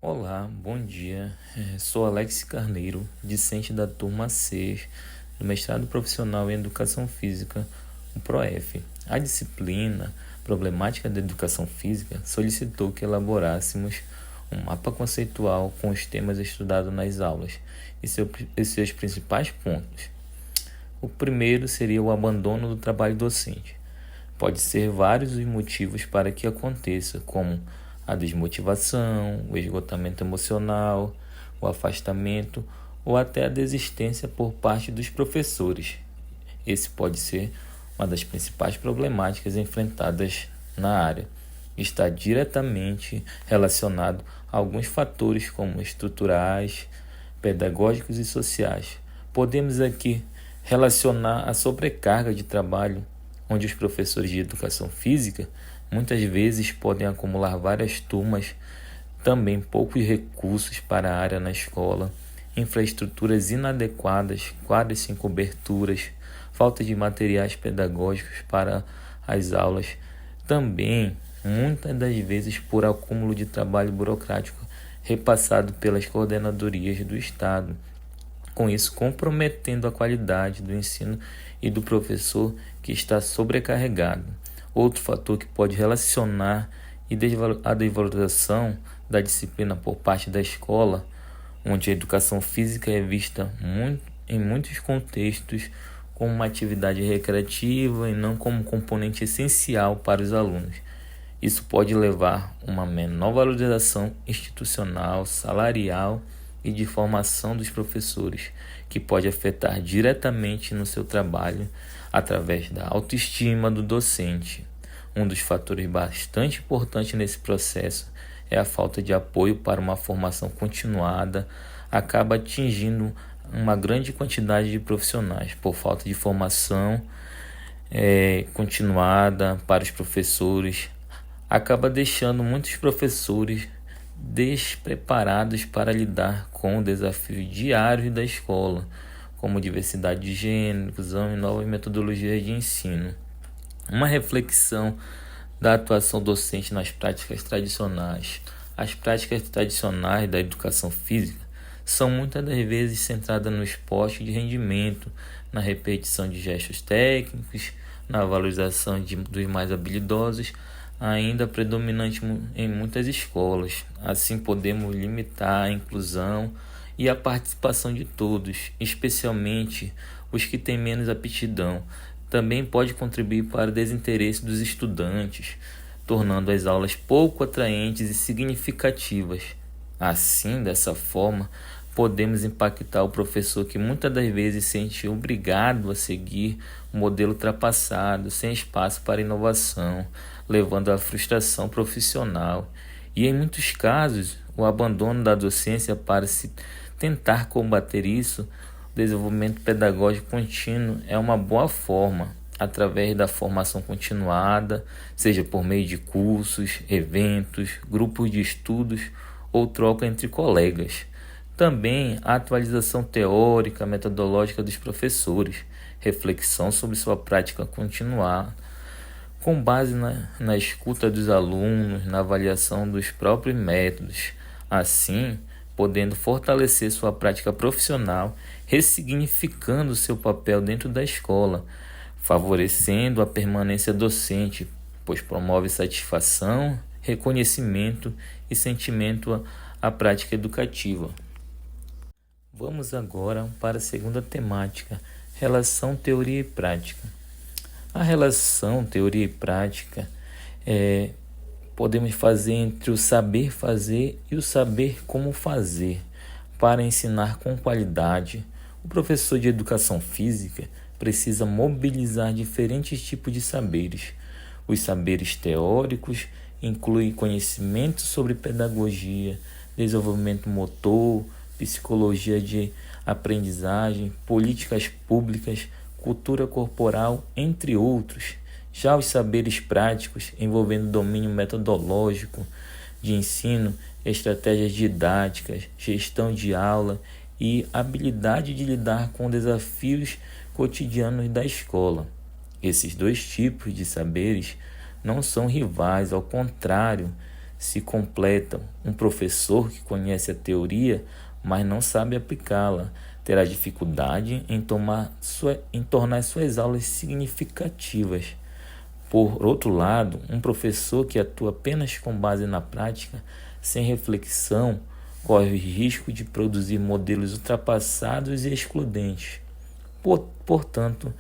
Olá, bom dia. Sou Alex Carneiro, discente da turma C do mestrado profissional em Educação Física, o PROEF. A disciplina Problemática da Educação Física solicitou que elaborássemos um mapa conceitual com os temas estudados nas aulas e seus principais pontos. O primeiro seria o abandono do trabalho docente. Pode ser vários os motivos para que aconteça, como a desmotivação, o esgotamento emocional, o afastamento ou até a desistência por parte dos professores. Esse pode ser uma das principais problemáticas enfrentadas na área. Está diretamente relacionado a alguns fatores como estruturais, pedagógicos e sociais. Podemos aqui relacionar a sobrecarga de trabalho, onde os professores de educação física muitas vezes podem acumular várias turmas, também poucos recursos para a área na escola, infraestruturas inadequadas, quadras sem coberturas, falta de materiais pedagógicos para as aulas, também muitas das vezes por acúmulo de trabalho burocrático repassado pelas coordenadorias do Estado, com isso comprometendo a qualidade do ensino e do professor que está sobrecarregado. Outro fator que pode relacionar a desvalorização da disciplina por parte da escola, onde a educação física é vista em muitos contextos como uma atividade recreativa e não como um componente essencial para os alunos. Isso pode levar a uma menor valorização institucional, salarial e de formação dos professores, que pode afetar diretamente no seu trabalho através da autoestima do docente. Um dos fatores bastante importantes nesse processo é a falta de apoio para uma formação continuada, acaba atingindo uma grande quantidade de profissionais por falta de formação continuada para os professores, acaba deixando muitos professores despreparados para lidar com o desafio diário da escola, como diversidade de gênero, inclusão e novas metodologias de ensino. Uma reflexão da atuação docente nas práticas tradicionais. As práticas tradicionais da educação física são muitas das vezes centradas no esporte de rendimento, na repetição de gestos técnicos, na valorização dos mais habilidosos, ainda predominante em muitas escolas. Assim podemos limitar a inclusão e a participação de todos, especialmente os que têm menos aptidão. Também pode contribuir para o desinteresse dos estudantes, tornando as aulas pouco atraentes e significativas. Assim, dessa forma, podemos impactar o professor que muitas das vezes se sente obrigado a seguir um modelo ultrapassado, sem espaço para inovação, levando à frustração profissional. E em muitos casos, o abandono da docência para se tentar combater isso, o desenvolvimento pedagógico contínuo é uma boa forma, através da formação continuada, seja por meio de cursos, eventos, grupos de estudos ou troca entre colegas. Também a atualização teórica, metodológica dos professores, reflexão sobre sua prática continuada, com base na escuta dos alunos, na avaliação dos próprios métodos, assim podendo fortalecer sua prática profissional, ressignificando seu papel dentro da escola, favorecendo a permanência docente, pois promove satisfação, reconhecimento e sentimento à prática educativa. Vamos agora para a segunda temática, relação teoria e prática. A relação teoria e prática podemos fazer entre o saber fazer e o saber como fazer. Para ensinar com qualidade, o professor de educação física precisa mobilizar diferentes tipos de saberes. Os saberes teóricos incluem conhecimento sobre pedagogia, desenvolvimento motor, psicologia de aprendizagem, políticas públicas, cultura corporal, entre outros. Já os saberes práticos, envolvendo domínio metodológico de ensino, estratégias didáticas, gestão de aula e habilidade de lidar com desafios cotidianos da escola. Esses dois tipos de saberes não são rivais, ao contrário, se completam. Um professor que conhece a teoria, mas não sabe aplicá-la, terá dificuldade em tornar suas aulas significativas. Por outro lado, um professor que atua apenas com base na prática, sem reflexão, corre o risco de produzir modelos ultrapassados e excludentes. Portanto,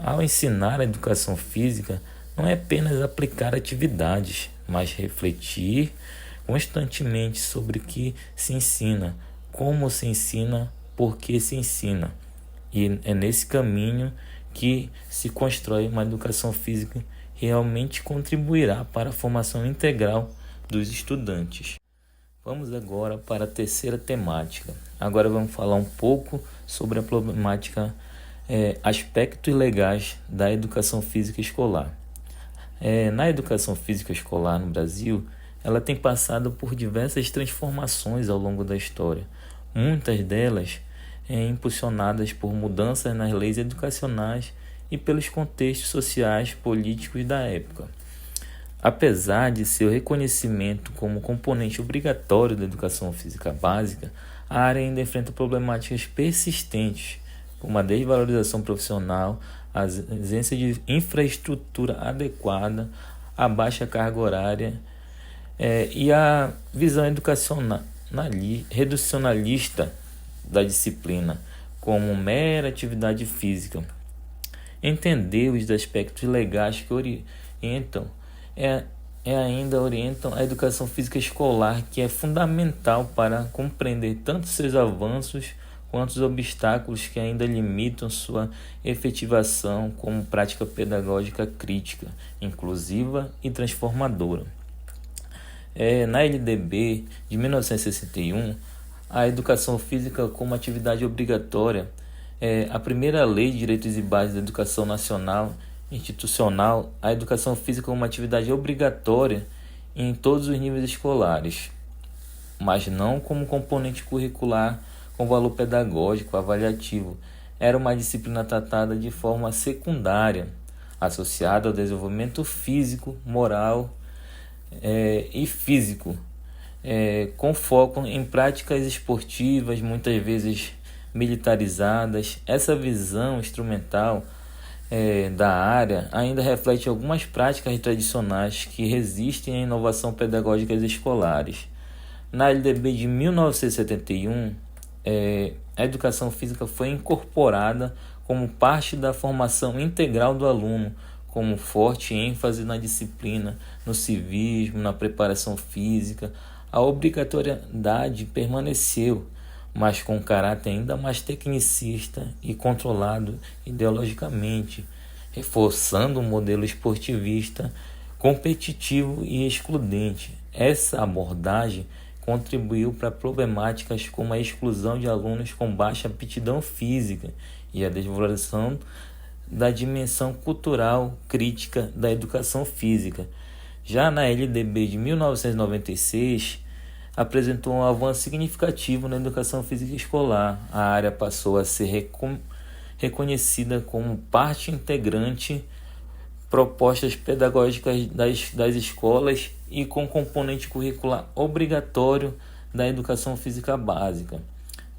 ao ensinar a educação física, não é apenas aplicar atividades, mas refletir constantemente sobre o que se ensina, como se ensina, por que se ensina. E é nesse caminho que se constrói uma educação física que realmente contribuirá para a formação integral dos estudantes. Vamos agora para a terceira temática. Agora vamos falar um pouco sobre a problemática aspectos legais da educação física escolar. Na educação física escolar no Brasil, ela tem passado por diversas transformações ao longo da história, muitas delas impulsionadas por mudanças nas leis educacionais e pelos contextos sociais políticos da época. Apesar de seu reconhecimento como componente obrigatório da educação física básica, a área ainda enfrenta problemáticas persistentes, como a desvalorização profissional, a ausência de infraestrutura adequada, a baixa carga horária e a visão reducionalista da disciplina como mera atividade física. Entender os aspectos legais que orientam ainda orientam a educação física escolar, que é fundamental para compreender tanto seus avanços quanto os obstáculos que ainda limitam sua efetivação como prática pedagógica crítica, inclusiva e transformadora. Na LDB de 1961, a educação física como atividade obrigatória a primeira lei de direitos e bases da educação nacional institucional, a educação física como uma atividade obrigatória em todos os níveis escolares, mas não como componente curricular com valor pedagógico avaliativo. Era uma disciplina tratada de forma secundária, associada ao desenvolvimento físico, moral e físico, com foco em práticas esportivas, muitas vezes militarizadas. Essa visão instrumental da área ainda reflete algumas práticas tradicionais que resistem à inovação pedagógica escolares. Na LDB de 1971, a educação física foi incorporada como parte da formação integral do aluno, como forte ênfase na disciplina, no civismo, na preparação física. A obrigatoriedade permaneceu, mas com caráter ainda mais tecnicista e controlado ideologicamente, reforçando um modelo esportivista, competitivo e excludente. Essa abordagem contribuiu para problemáticas como a exclusão de alunos com baixa aptidão física e a desvalorização da dimensão cultural crítica da educação física. Já na LDB de 1996, apresentou um avanço significativo na educação física escolar. A área passou a ser reconhecida como parte integrante propostas pedagógicas das escolas e com componente curricular obrigatório da educação física básica.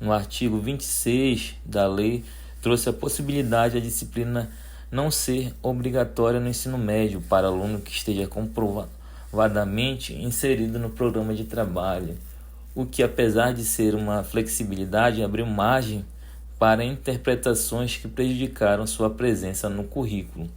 No artigo 26 da lei, trouxe a possibilidade da disciplina não ser obrigatória no ensino médio para aluno que esteja comprovadamente inserido no programa de trabalho, o que, apesar de ser uma flexibilidade, abriu margem para interpretações que prejudicaram sua presença no currículo.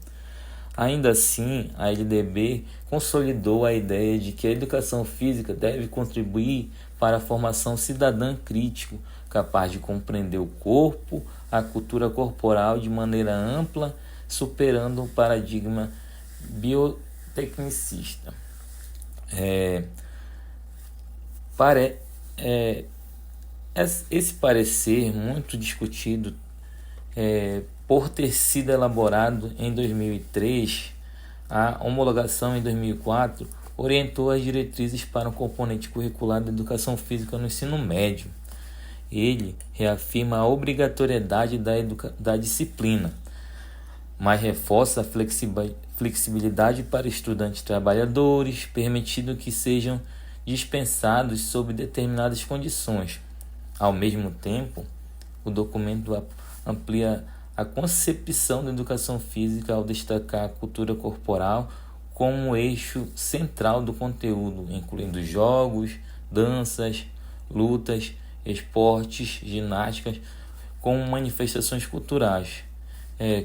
Ainda assim, a LDB consolidou a ideia de que a educação física deve contribuir para a formação cidadã crítico, capaz de compreender o corpo, a cultura corporal de maneira ampla, superando o paradigma biotecnicista. Esse parecer, muito discutido, por ter sido elaborado em 2003, a homologação em 2004 orientou as diretrizes para um componente curricular da educação física no ensino médio. Ele reafirma a obrigatoriedade da disciplina. mas reforça a flexibilidade para estudantes trabalhadores, permitindo que sejam dispensados sob determinadas condições. Ao mesmo tempo, o documento amplia a concepção da educação física ao destacar a cultura corporal como eixo central do conteúdo, incluindo jogos, danças, lutas, esportes, ginásticas, como manifestações culturais.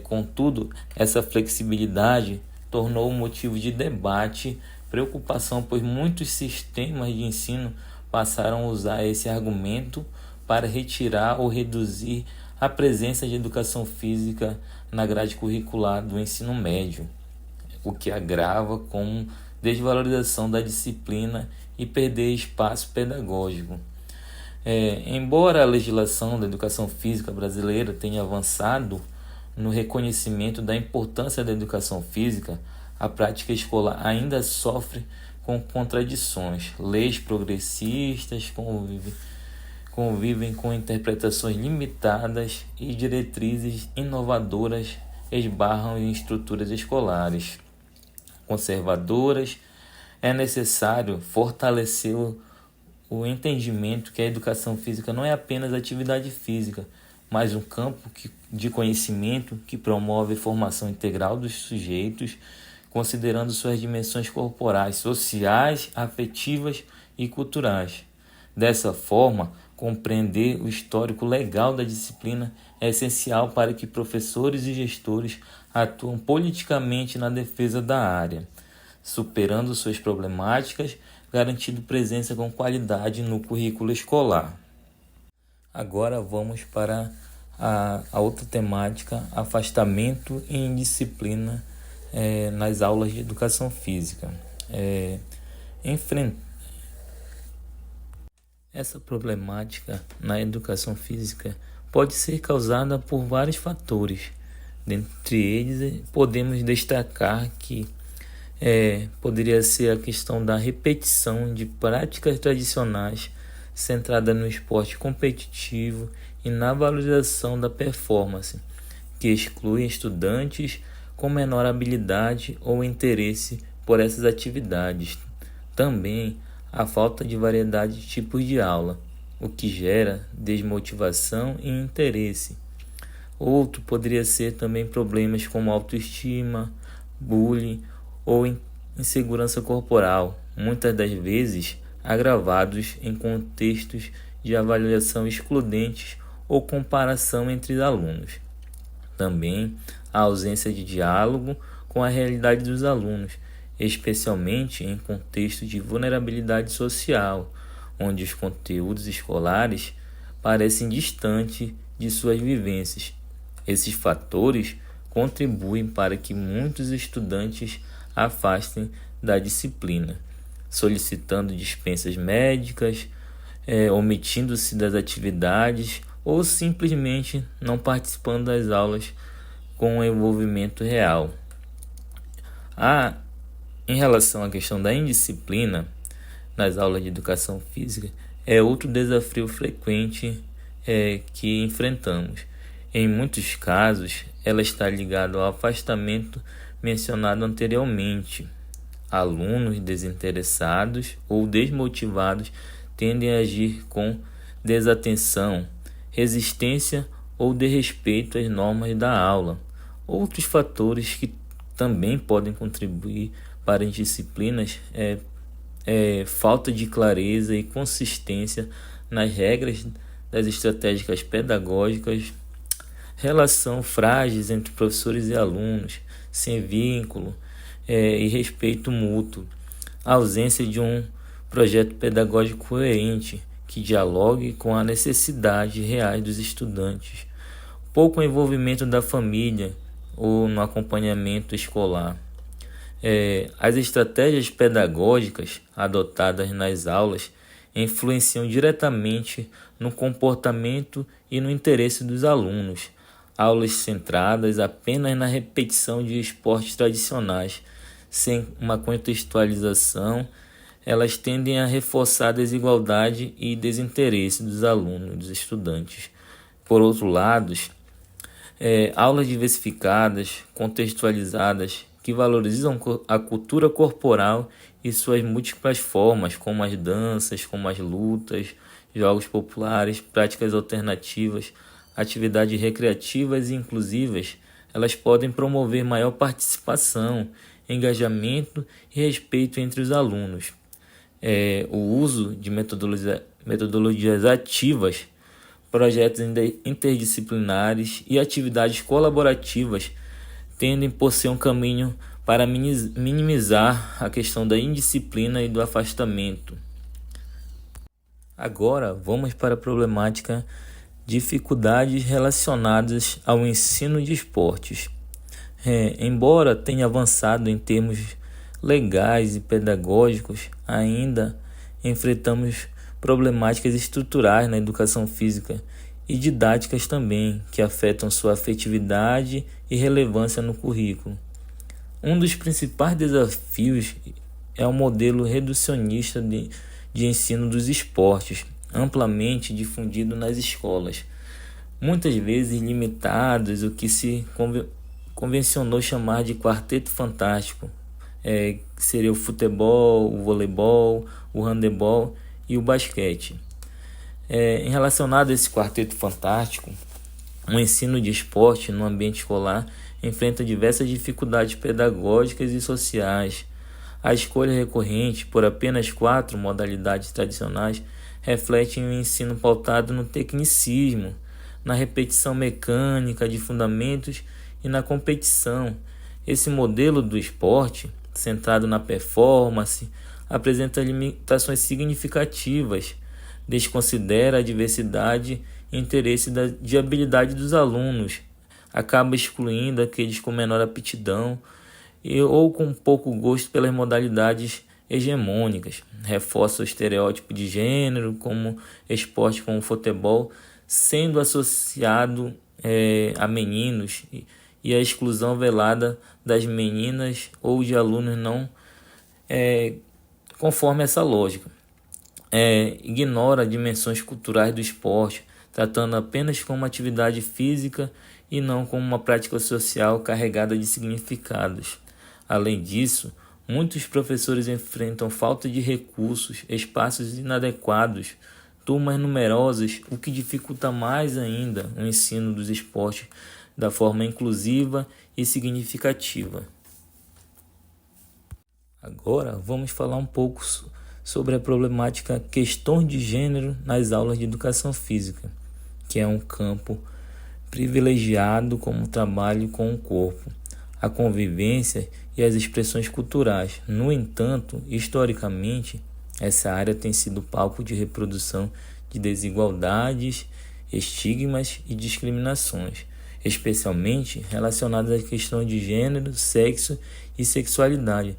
Contudo, essa flexibilidade tornou um motivo de debate, preocupação, pois muitos sistemas de ensino passaram a usar esse argumento para retirar ou reduzir a presença de educação física na grade curricular do ensino médio, o que agrava com desvalorização da disciplina e perder espaço pedagógico. Embora a legislação da educação física brasileira tenha avançado no reconhecimento da importância da educação física, a prática escolar ainda sofre com contradições. Leis progressistas convivem com interpretações limitadas e diretrizes inovadoras esbarram em estruturas escolares conservadoras. É necessário fortalecer o entendimento que a educação física não é apenas atividade física, mas um campo de conhecimento que promove a formação integral dos sujeitos, considerando suas dimensões corporais, sociais, afetivas e culturais. Dessa forma, compreender o histórico legal da disciplina é essencial para que professores e gestores atuem politicamente na defesa da área, superando suas problemáticas, garantindo presença com qualidade no currículo escolar. Agora vamos para a outra temática, afastamento e indisciplina nas aulas de educação física. Essa problemática na educação física pode ser causada por vários fatores. Dentre eles, podemos destacar que poderia ser a questão da repetição de práticas tradicionais centrada no esporte competitivo e na valorização da performance, que excluem estudantes com menor habilidade ou interesse por essas atividades. Também a falta de variedade de tipos de aula, o que gera desmotivação e interesse. Outro poderia ser também problemas como autoestima, bullying ou insegurança corporal, muitas das vezes agravados em contextos de avaliação excludentes ou comparação entre alunos. Também a ausência de diálogo com a realidade dos alunos, especialmente em contextos de vulnerabilidade social, onde os conteúdos escolares parecem distantes de suas vivências. Esses fatores contribuem para que muitos estudantes afastem da disciplina, solicitando dispensas médicas, omitindo-se das atividades ou simplesmente não participando das aulas com envolvimento real. Em relação à questão da indisciplina nas aulas de educação física, é outro desafio frequente que enfrentamos. Em muitos casos, ela está ligada ao afastamento mencionado anteriormente. Alunos desinteressados ou desmotivados tendem a agir com desatenção, resistência ou desrespeito às normas da aula. Outros fatores que também podem contribuir para indisciplinas falta de clareza e consistência nas regras das estratégias pedagógicas, relação frágeis entre professores e alunos, sem vínculo e respeito mútuo, ausência de um projeto pedagógico coerente que dialogue com a necessidade reais dos estudantes, pouco envolvimento da família ou no acompanhamento escolar. As estratégias pedagógicas adotadas nas aulas influenciam diretamente no comportamento e no interesse dos alunos. Aulas centradas apenas na repetição de esportes tradicionais, sem uma contextualização, elas tendem a reforçar a desigualdade e desinteresse dos alunos, dos estudantes. Por outro lado, Aulas diversificadas, contextualizadas, que valorizam a cultura corporal e suas múltiplas formas, como as danças, como as lutas, jogos populares, práticas alternativas, atividades recreativas e inclusivas. Elas podem promover maior participação, engajamento e respeito entre os alunos. O uso de metodologias ativas, projetos interdisciplinares e atividades colaborativas tendem por ser um caminho para minimizar a questão da indisciplina e do afastamento. Agora vamos para a problemática dificuldades relacionadas ao ensino de esportes. Embora tenha avançado em termos legais e pedagógicos, ainda enfrentamos problemáticas estruturais na educação física e didáticas também, que afetam sua afetividade e relevância no currículo. Um dos principais desafios é o modelo reducionista de ensino dos esportes, amplamente difundido nas escolas, muitas vezes limitados, o que se convencionou chamar de quarteto fantástico, que seria o futebol, o voleibol, o handebol e o basquete. Em relacionado a esse quarteto fantástico, o ensino de esporte no ambiente escolar enfrenta diversas dificuldades pedagógicas e sociais. A escolha recorrente por apenas 4 modalidades tradicionais reflete um ensino pautado no tecnicismo, na repetição mecânica de fundamentos e na competição. Esse modelo do esporte, centrado na performance, apresenta limitações significativas, desconsidera a diversidade e interesse de habilidade dos alunos, acaba excluindo aqueles com menor aptidão ou com pouco gosto pelas modalidades hegemônicas, reforça o estereótipo de gênero, como esporte como o futebol, sendo associado a meninos, e a exclusão velada das meninas ou de alunos não conforme essa lógica. Ignora dimensões culturais do esporte, tratando apenas como uma atividade física e não como uma prática social carregada de significados. Além disso, muitos professores enfrentam falta de recursos, espaços inadequados, turmas numerosas, o que dificulta mais ainda o ensino dos esportes da forma inclusiva e significativa. Agora vamos falar um pouco sobre a problemática questões de gênero nas aulas de educação física, que é um campo privilegiado como trabalho com o corpo, a convivência e as expressões culturais. No entanto, historicamente, essa área tem sido palco de reprodução de desigualdades, estigmas e discriminações, especialmente relacionadas às questões de gênero, sexo e sexualidade.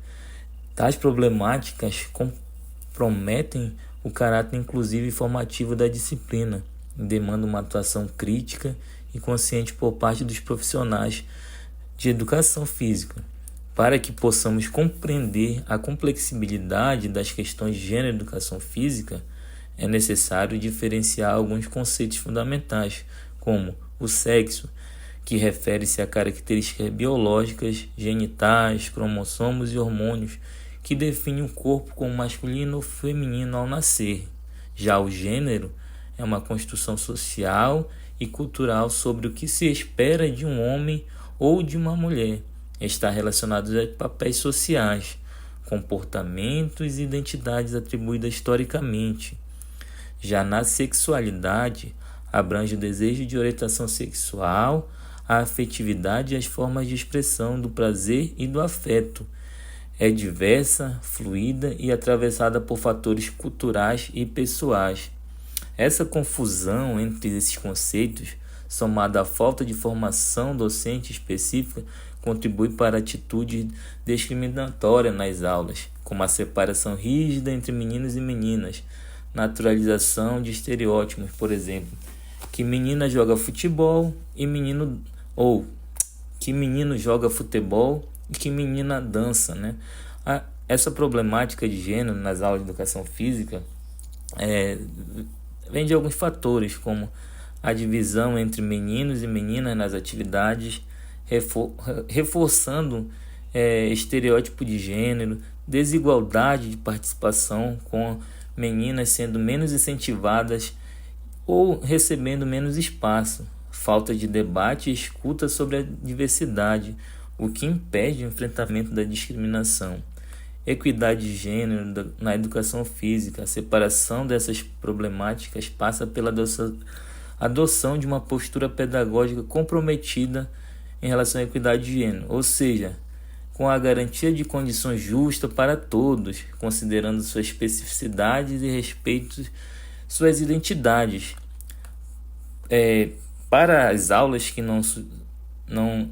Tais problemáticas comprometem o caráter inclusivo e formativo da disciplina e demandam uma atuação crítica e consciente por parte dos profissionais de educação física. Para que possamos compreender a complexibilidade das questões de gênero e educação física, é necessário diferenciar alguns conceitos fundamentais, como o sexo, que refere-se a características biológicas, genitais, cromossomos e hormônios, que definem o corpo como masculino ou feminino ao nascer. Já o gênero é uma construção social e cultural sobre o que se espera de um homem ou de uma mulher. Está relacionado a papéis sociais, comportamentos e identidades atribuídas historicamente. Já na sexualidade, abrange o desejo de orientação sexual, a afetividade e as formas de expressão do prazer e do afeto. É diversa, fluida e atravessada por fatores culturais e pessoais. Essa confusão entre esses conceitos, somada à falta de formação docente específica, contribui para atitudes discriminatórias nas aulas, como a separação rígida entre meninos e meninas, naturalização de estereótipos, por exemplo, que menina joga futebol e ou que menino joga futebol e que menina dança, né? Essa problemática de gênero nas aulas de educação física vem de alguns fatores, como a divisão entre meninos e meninas nas atividades, reforçando estereótipo de gênero, desigualdade de participação, com meninas sendo menos incentivadas ou recebendo menos espaço, falta de debate e escuta sobre a diversidade, o que impede o enfrentamento da discriminação. Equidade de gênero na educação física. A separação dessas problemáticas passa pela adoção de uma postura pedagógica comprometida em relação à equidade de gênero, ou seja, com a garantia de condições justas para todos, considerando suas especificidades e respeito suas identidades. Para as aulas que não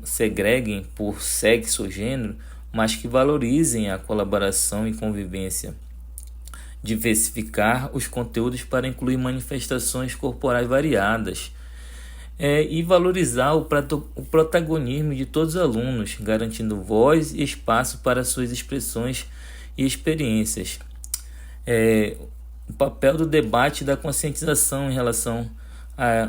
segreguem por sexo ou gênero, mas que valorizem a colaboração e convivência. Diversificar os conteúdos para incluir manifestações corporais variadas. E valorizar o protagonismo de todos os alunos, garantindo voz e espaço para suas expressões e experiências. O papel do debate e da conscientização em relação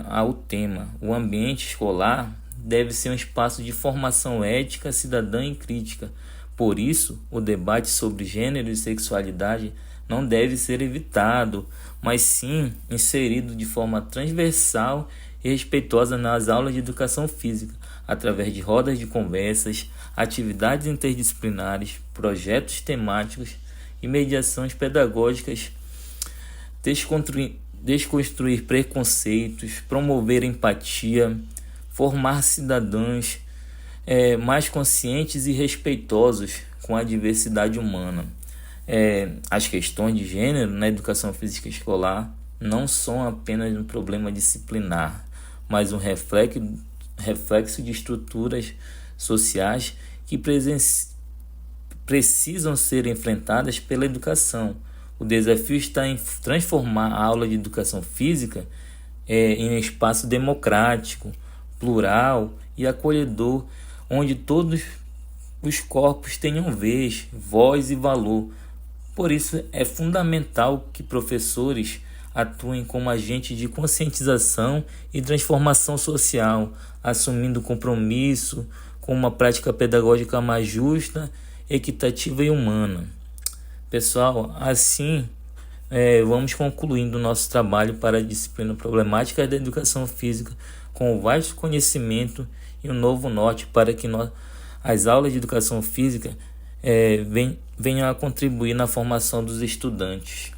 ao tema. O ambiente escolar deve ser um espaço de formação ética, cidadã e crítica. Por isso, o debate sobre gênero e sexualidade não deve ser evitado, mas sim inserido de forma transversal e respeitosa nas aulas de educação física, através de rodas de conversas, atividades interdisciplinares, projetos temáticos e mediações pedagógicas, desconstruir preconceitos, promover empatia, formar cidadãos mais conscientes e respeitosos com a diversidade humana. As questões de gênero na educação física escolar não são apenas um problema disciplinar, mas um reflexo de estruturas sociais que precisam ser enfrentadas pela educação. O desafio está em transformar a aula de educação física em um espaço democrático, plural e acolhedor, onde todos os corpos tenham vez, voz e valor. Por isso é fundamental que professores atuem como agentes de conscientização e transformação social, assumindo compromisso com uma prática pedagógica mais justa, equitativa e humana. Pessoal, assim vamos concluindo o nosso trabalho para a disciplina problemática da educação física, com o vasto conhecimento e um novo norte para que as aulas de educação física venham a contribuir na formação dos estudantes.